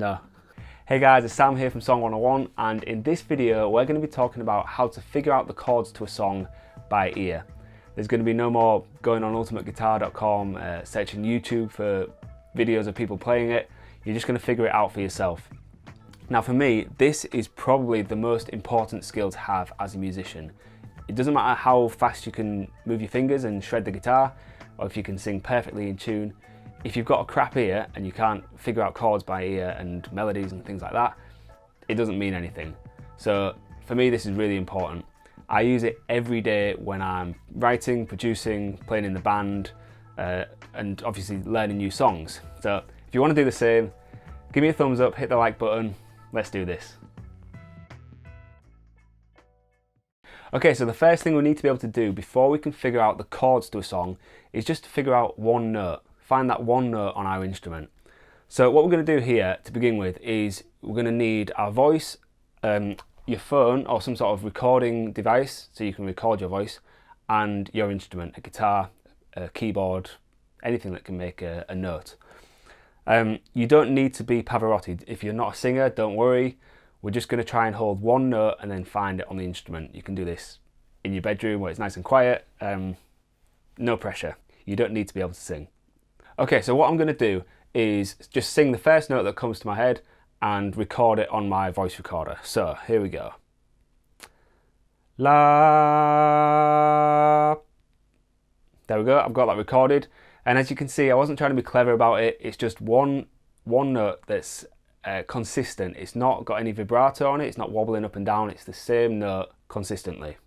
No. Hey guys, it's Sam here from Song 101, and in this video we're going to be talking about how to figure out the chords to a song by ear. There's going to be no more going on ultimateguitar.com, searching YouTube for videos of people playing it. You're just going to figure it out for yourself. Now for me, this is probably the most important skill to have as a musician. It doesn't matter how fast you can move your fingers and shred the guitar, or if you can sing perfectly in tune. If you've got a crap ear and you can't figure out chords by ear and melodies and things like that, it doesn't mean anything. So for me, this is really important. I use it every day when I'm writing, producing, playing in the band, and obviously learning new songs. So if you want to do the same, give me a thumbs up, hit the like button, let's do this. Okay, so the first thing we need to be able to do before we can figure out the chords to a song is just to figure out one note. Find that one note on our instrument. So what we're going to do here to begin with is we're going to need our voice, your phone or some sort of recording device so you can record your voice, and your instrument, a guitar, a keyboard, anything that can make a note. You don't need to be Pavarotti. If you're not a singer, don't worry. We're just going to try and hold one note and then find it on the instrument. You can do this in your bedroom where it's nice and quiet. No pressure. You don't need to be able to sing. Okay, so what I'm going to do is just sing the first note that comes to my head and record it on my voice recorder. So here we go. La. There we go, I've got that recorded. And as you can see, I wasn't trying to be clever about it. It's just one note that's consistent. It's not got any vibrato on it. It's not wobbling up and down. It's the same note consistently.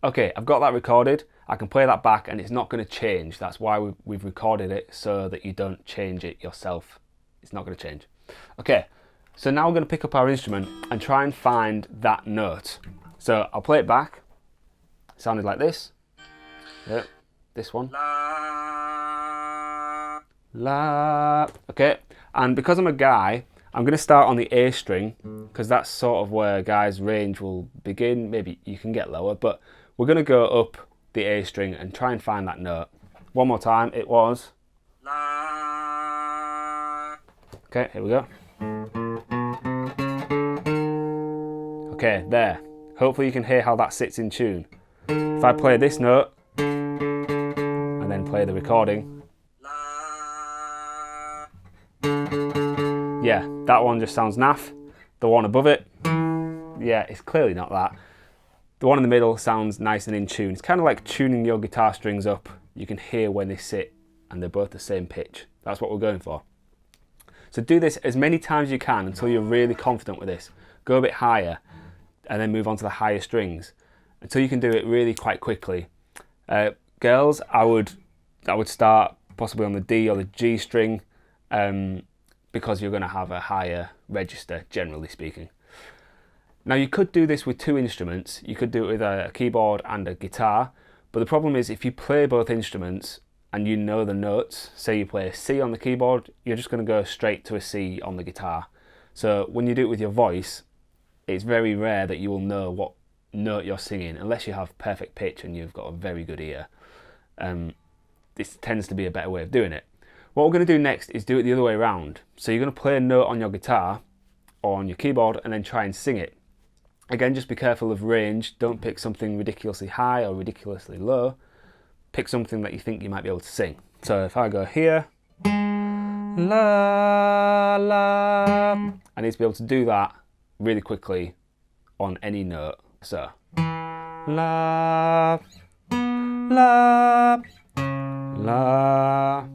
Okay, I've got that recorded. I can play that back and it's not going to change. That's why we've recorded it, so that you don't change it yourself. It's not going to change. Okay, so now we're going to pick up our instrument and try and find that note. So I'll play it back. It sounded like this. Yep, this one. La. La. Okay, and because I'm a guy, I'm going to start on the A string, because that's sort of where a guy's range will begin. Maybe you can get lower, but we're going to go up the A string and try and find that note. One more time, it was La. Okay, here we go. Okay, there. Hopefully you can hear how that sits in tune. If I play this note and then play the recording, yeah, that one just sounds naff. The one above it, yeah, it's clearly not that. The one in the middle sounds nice and in tune. It's kind of like tuning your guitar strings up. You can hear when they sit and they're both the same pitch. That's what we're going for. So do this as many times as you can until you're really confident with this. Go a bit higher and then move on to the higher strings until you can do it really quite quickly. Girls, I would start possibly on the D or the G string because you're going to have a higher register, generally speaking. Now you could do this with two instruments. You could do it with a keyboard and a guitar, but the problem is if you play both instruments and you know the notes, say you play a C on the keyboard, you're just going to go straight to a C on the guitar. So when you do it with your voice, it's very rare that you will know what note you're singing unless you have perfect pitch and you've got a very good ear. This tends to be a better way of doing it. What we're going to do next is do it the other way around. So you're going to play a note on your guitar or on your keyboard and then try and sing it. Again, just be careful of range. Don't pick something ridiculously high or ridiculously low. Pick something that you think you might be able to sing. So if I go here, la, la, I need to be able to do that really quickly on any note. So, la, la, la.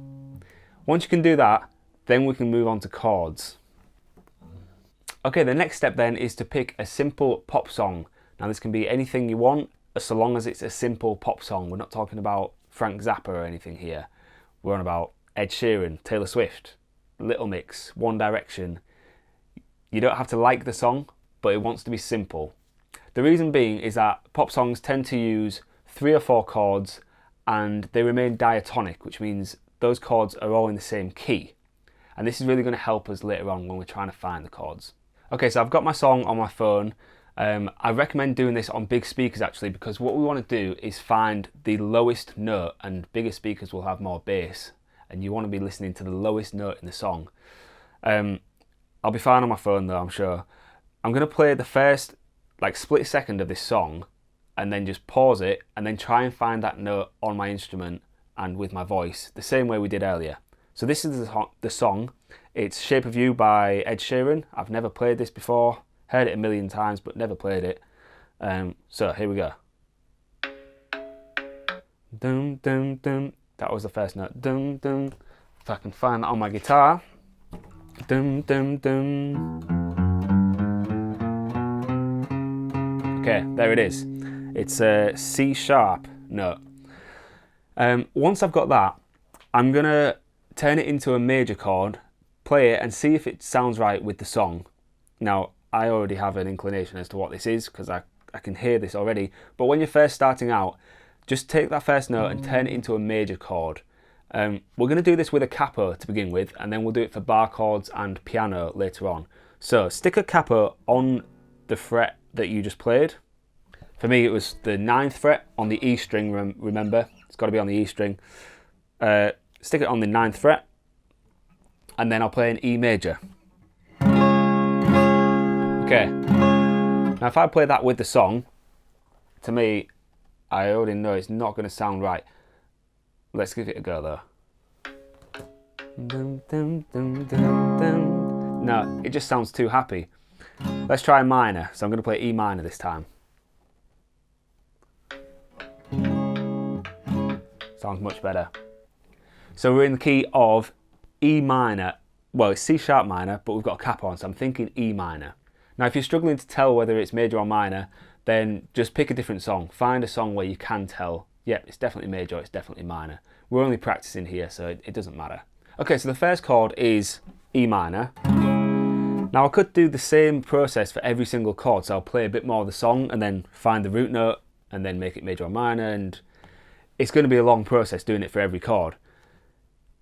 Once you can do that, then we can move on to chords. Okay, the next step then is to pick a simple pop song. Now this can be anything you want, so long as it's a simple pop song. We're not talking about Frank Zappa or anything here. We're on about Ed Sheeran, Taylor Swift, Little Mix, One Direction. You don't have to like the song, but it wants to be simple. The reason being is that pop songs tend to use 3 or 4 chords and they remain diatonic, which means those chords are all in the same key. And this is really going to help us later on when we're trying to find the chords. Okay, so I've got my song on my phone. I recommend doing this on big speakers actually, because what we want to do is find the lowest note, and bigger speakers will have more bass, and you want to be listening to the lowest note in the song. I'll be fine on my phone though, I'm sure. I'm going to play the first like split second of this song and then just pause it and then try and find that note on my instrument and with my voice the same way we did earlier. So this is the song. It's Shape of You by Ed Sheeran. I've never played this before, heard it a million times but never played it. So here we go. Dum dum dum. That was the first note. Dum dum. If I can find that on my guitar. Dum dum dum. Okay, there it is. It's a C sharp note. Once I've got that, I'm gonna turn it into a major chord, play it and see if it sounds right with the song. Now, I already have an inclination as to what this is because I can hear this already, but when you're first starting out, just take that first note and turn it into a major chord. We're going to do this with a capo to begin with, and then we'll do it for bar chords and piano later on. So stick a capo on the fret that you just played. For me, it was the 9th fret on the E string, remember? It's got to be on the E string. Stick it on the 9th fret, and then I'll play an E major. Okay. Now if I play that with the song, to me, I already know it's not going to sound right. Let's give it a go though. Dum, dum, dum, dum, dum. No, it just sounds too happy. Let's try a minor. So I'm going to play E minor this time. Sounds much better. So we're in the key of E minor. Well, it's C sharp minor, but we've got a cap on, so I'm thinking E minor. Now, if you're struggling to tell whether it's major or minor, then just pick a different song. Find a song where you can tell, yep, it's definitely major, it's definitely minor. We're only practicing here, so it doesn't matter. Okay, so the first chord is E minor. Now I could do the same process for every single chord, so I'll play a bit more of the song and then find the root note and then make it major or minor, and it's going to be a long process doing it for every chord.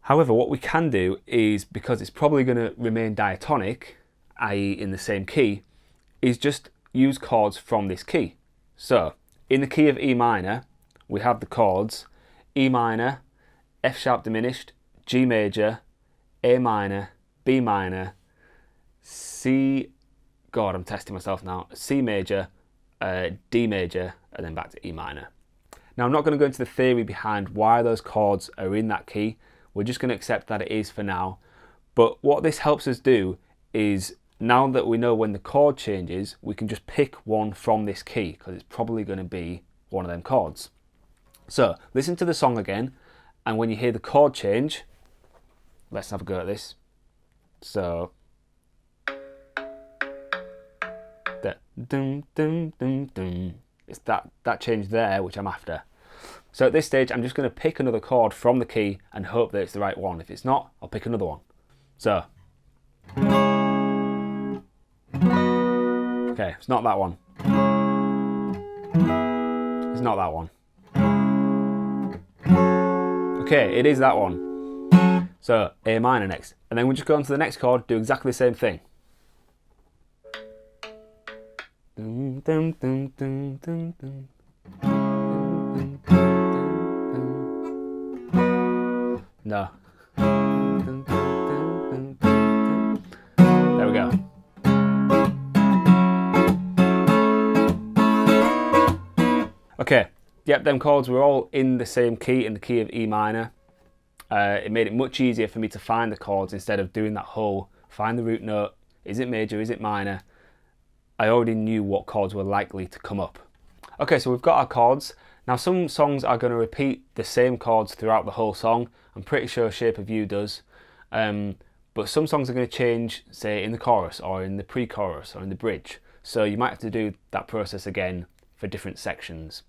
However, what we can do is, because it's probably going to remain diatonic, i.e. in the same key, is just use chords from this key. So, in the key of E minor, we have the chords E minor, F sharp diminished, G major, A minor, B minor, C, God, I'm testing myself now, C major, D major, and then back to E minor. Now, I'm not going to go into the theory behind why those chords are in that key. We're just going to accept that it is for now. But what this helps us do is, now that we know when the chord changes, we can just pick one from this key because it's probably going to be one of them chords. So listen to the song again, and when you hear the chord change, let's have a go at this. So the dum dum dum dum. It's that change there which I'm after. So at this stage, I'm just going to pick another chord from the key and hope that it's the right one. If it's not, I'll pick another one. So, okay, it's not that one. It's not that one. Okay, it is that one. So, A minor next. And then we'll just go on to the next chord, do exactly the same thing. Dum, dum, dum, dum, dum, dum. No. There we go. Okay, yep, them chords were all in the same key, in the key of E minor. It made it much easier for me to find the chords instead of doing that whole find the root note, is it major, is it minor? I already knew what chords were likely to come up. Okay, so we've got our chords. Now some songs are going to repeat the same chords throughout the whole song. I'm pretty sure Shape of You does. But some songs are going to change, say, in the chorus or in the pre-chorus or in the bridge. So you might have to do that process again for different sections.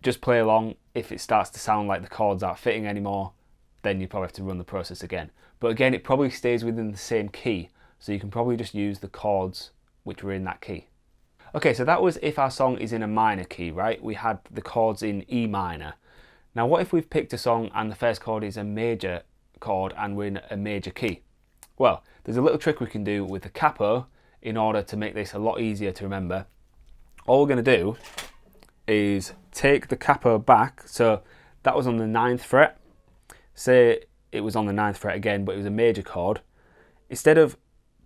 Just play along. If it starts to sound like the chords aren't fitting anymore, then you probably have to run the process again. But again, it probably stays within the same key. So you can probably just use the chords which were in that key. Okay, so that was if our song is in a minor key, right? We had the chords in E minor. Now what if we've picked a song and the first chord is a major chord and we're in a major key? Well, there's a little trick we can do with the capo in order to make this a lot easier to remember. All we're going to do is take the capo back. So that was on the 9th fret. Say it was on the 9th fret again, but it was a major chord. Instead of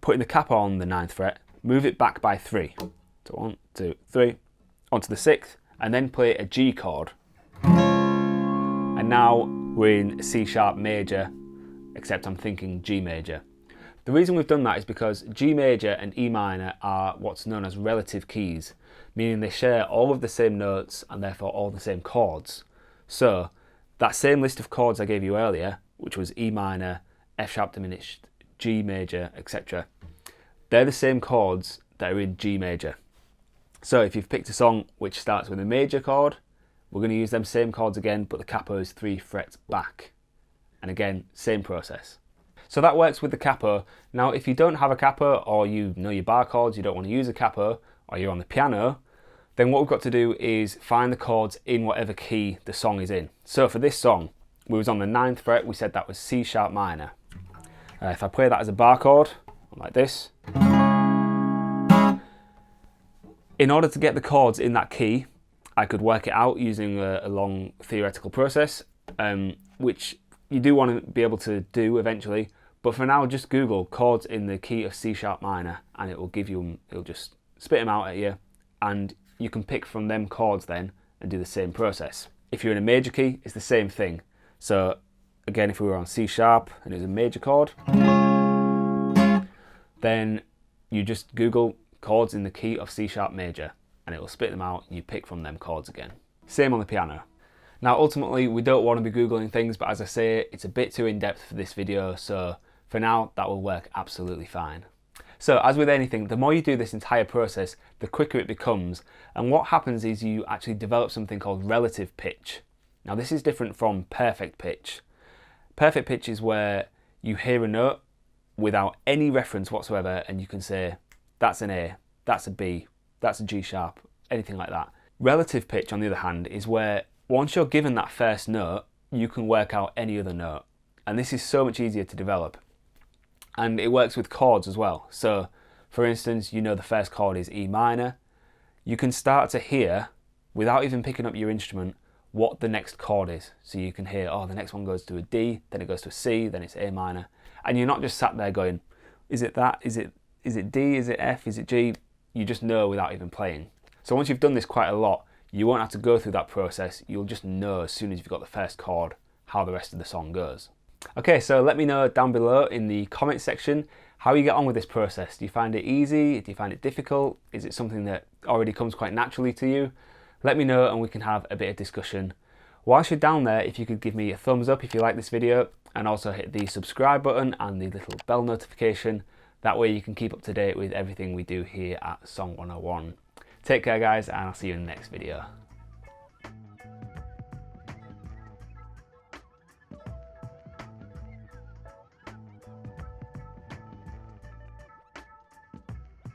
putting the capo on the 9th fret, move it back by 3. So 1, 2, 3, onto the 6th, and then play a G chord. And now we're in C sharp major, except I'm thinking G major. The reason we've done that is because G major and E minor are what's known as relative keys, meaning they share all of the same notes and therefore all the same chords. So that same list of chords I gave you earlier, which was E minor, F sharp diminished, G major, etc., they're the same chords that are in G major. So if you've picked a song which starts with a major chord, we're going to use them same chords again, but the capo is 3 frets back. And again, same process. So that works with the capo. Now, if you don't have a capo, or you know your bar chords, you don't want to use a capo, or you're on the piano, then what we've got to do is find the chords in whatever key the song is in. So for this song, we was on the 9th fret, we said that was C sharp minor. If I play that as a bar chord, like this, in order to get the chords in that key, I could work it out using a long theoretical process, which you do want to be able to do eventually. But for now, just Google chords in the key of C sharp minor, and it will give you, it'll just spit them out at you, and you can pick from them chords then and do the same process. If you're in a major key, it's the same thing. So again, if we were on C sharp and it was a major chord, then you just Google chords in the key of C sharp major, and it will spit them out and you pick from them chords again. Same on the piano. Now ultimately we don't want to be Googling things, but as I say, it's a bit too in-depth for this video, so for now that will work absolutely fine. So as with anything, the more you do this entire process, the quicker it becomes, and what happens is you actually develop something called relative pitch. Now this is different from perfect pitch. Perfect pitch is where you hear a note without any reference whatsoever and you can say, that's an A, that's a B, that's a G sharp, anything like that. Relative pitch, on the other hand, is where once you're given that first note, you can work out any other note. And this is so much easier to develop. And it works with chords as well. So, for instance, you know the first chord is E minor. You can start to hear, without even picking up your instrument, what the next chord is. So you can hear, oh, the next one goes to a D, then it goes to a C, then it's A minor. And you're not just sat there going, is it that? Is it D? Is it F? Is it G? You just know without even playing. So once you've done this quite a lot, you won't have to go through that process. You'll just know as soon as you've got the first chord how the rest of the song goes. Okay, so let me know down below in the comment section how you get on with this process. Do you find it easy? Do you find it difficult? Is it something that already comes quite naturally to you? Let me know and we can have a bit of discussion. Whilst you're down there, if you could give me a thumbs up if you like this video, and also hit the subscribe button and the little bell notification. That way you can keep up to date with everything we do here at Song 101. Take care guys, and I'll see you in the next video.